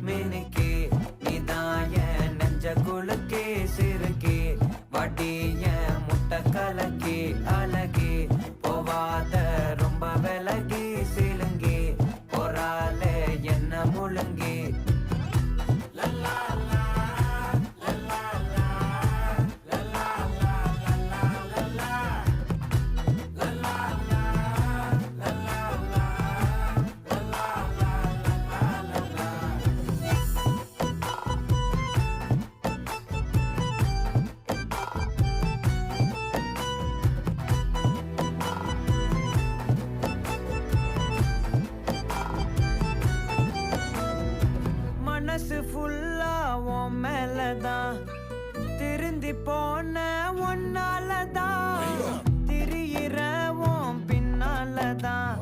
மினுக்கே நீதான் என் நெஞ்ச குலுக்கே சிறுக்கே வடிய முட்டை கலக்கே அழகே போவாத ரொம்ப விலகி சிலுங்கி போறாலே என்ன முழுங்கி மனசு ஃபுல்லா உன் மேலதான் திருந்தி போன ஒன்னாலதான் திரியிற உன் பின்னாலதான்